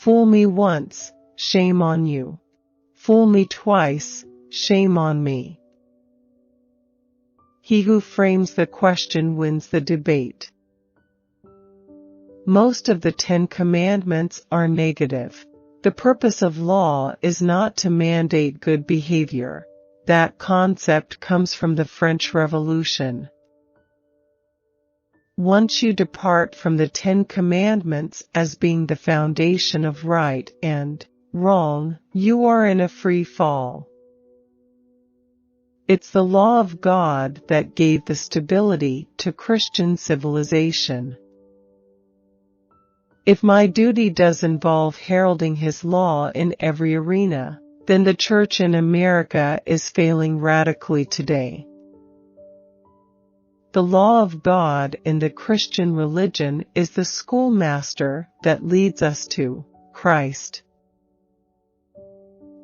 Fool me once, shame on you. Fool me twice, shame on me. He who frames the question wins the debate. Most of the 10 Commandments are negative. The purpose of law is not to mandate good behavior. That concept comes from the French Revolution. Once you depart from the 10 Commandments as being the foundation of right and wrong, you are in a free fall. It's the law of God that gave the stability to Christian civilization. If my duty does involve heralding His law in every arena, then the Church in America is failing radically today. The law of God in the Christian religion is the schoolmaster that leads us to Christ.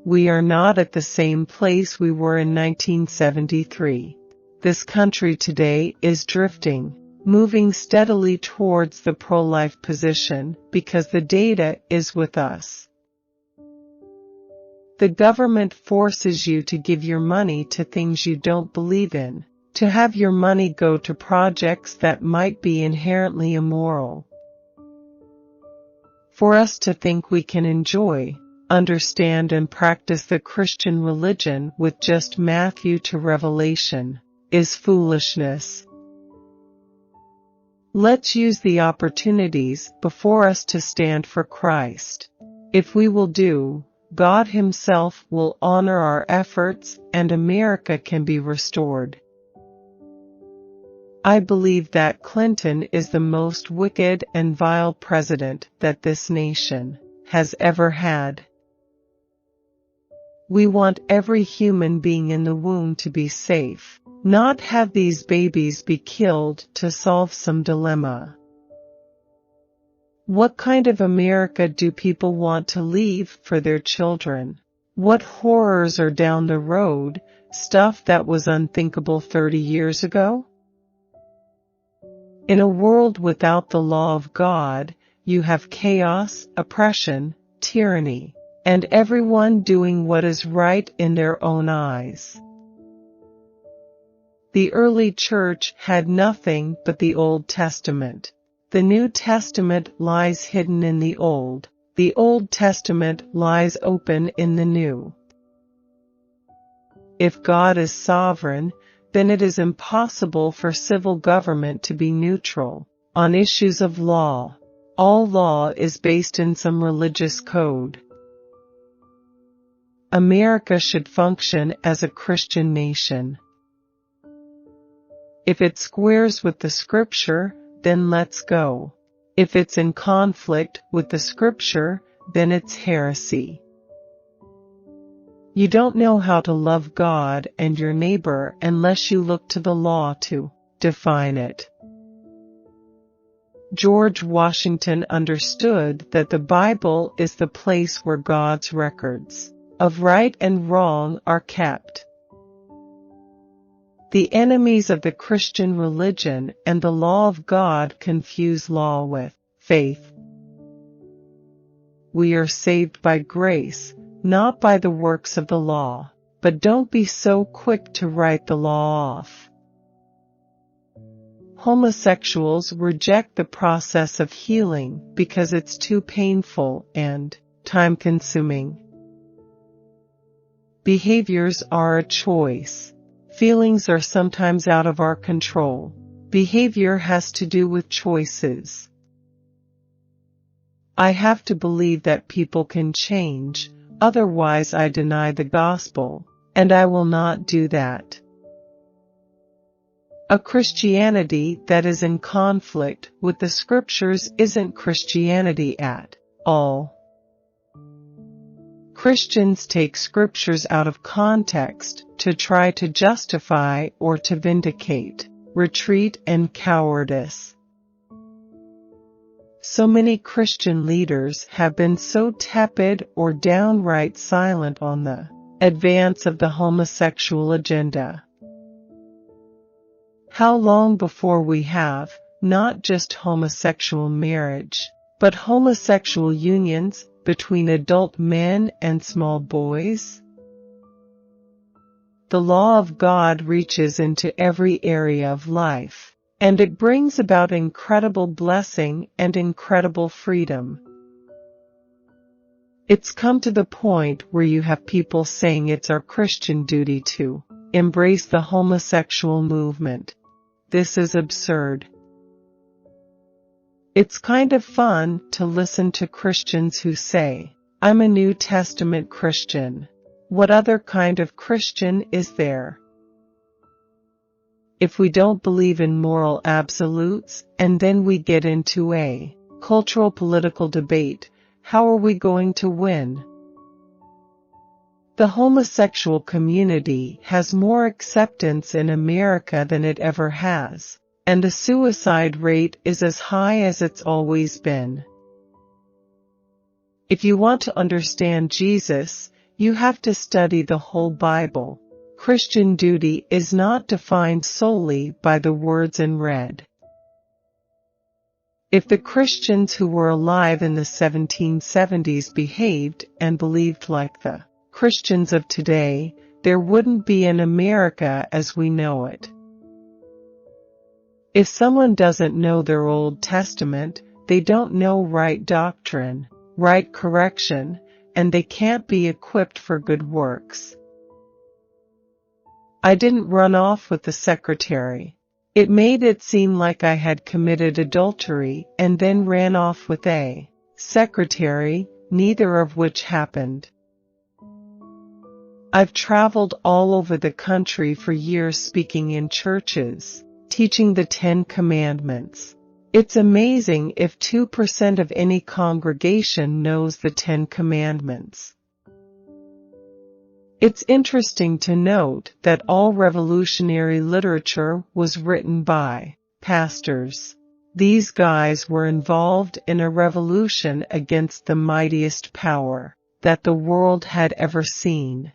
We are not at the same place we were in 1973. This country today is drifting, moving steadily towards the pro-life position because the data is with us. The government forces you to give your money to things you don't believe in, to have your money go to projects that might be inherently immoral. For us to think we can enjoy, understand and practice the Christian religion with just Matthew to Revelation is foolishness. Let's use the opportunities before us to stand for Christ. If we will do, God Himself will honor our efforts and America can be restored. I believe that Clinton is the most wicked and vile president that this nation has ever had. We want every human being in the womb to be safe, not have these babies be killed to solve some dilemma. What kind of America do people want to leave for their children? What horrors are down the road, stuff that was unthinkable 30 years ago? In a world without the law of God, you have chaos, oppression, tyranny, and everyone doing what is right in their own eyes. The early church had nothing but the Old Testament. The New Testament lies hidden in the Old. The Old Testament lies open in the New. If God is sovereign, then it is impossible for civil government to be neutral on issues of law. All law is based in some religious code. America should function as a Christian nation. If it squares with the Scripture, then let's go. If it's in conflict with the Scripture, then it's heresy. You don't know how to love God and your neighbor unless you look to the law to define it. George Washington understood that the Bible is the place where God's records of right and wrong are kept. The enemies of the Christian religion and the law of God confuse law with faith. We are saved by grace, not by the works of the law, but don't be so quick to write the law off. Homosexuals reject the process of healing because it's too painful and time-consuming. Behaviors are a choice. Feelings are sometimes out of our control. Behavior has to do with choices. I have to believe that people can change, otherwise I deny the gospel, and I will not do that. A Christianity that is in conflict with the Scriptures isn't Christianity at all. Christians take Scriptures out of context to try to justify or to vindicate retreat and cowardice. So many Christian leaders have been so tepid or downright silent on the advance of the homosexual agenda. How long before we have, not just homosexual marriage, but homosexual unions, between adult men and small boys? The law of God reaches into every area of life, and it brings about incredible blessing and incredible freedom. It's come to the point where you have people saying it's our Christian duty to embrace the homosexual movement. This is absurd. It's kind of fun to listen to Christians who say, "I'm a New Testament Christian." What other kind of Christian is there? If we don't believe in moral absolutes, and then we get into a cultural political debate, how are we going to win? The homosexual community has more acceptance in America than it ever has, and the suicide rate is as high as it's always been. If you want to understand Jesus, you have to study the whole Bible. Christian duty is not defined solely by the words in red. If the Christians who were alive in the 1770s behaved and believed like the Christians of today, there wouldn't be an America as we know it. If someone doesn't know their Old Testament, they don't know right doctrine, right correction, and they can't be equipped for good works. I didn't run off with the secretary. It made it seem like I had committed adultery and then ran off with a secretary, neither of which happened. I've traveled all over the country for years speaking in churches, teaching the 10 Commandments. It's amazing if 2% of any congregation knows the 10 Commandments. It's interesting to note that all revolutionary literature was written by pastors. These guys were involved in a revolution against the mightiest power that the world had ever seen.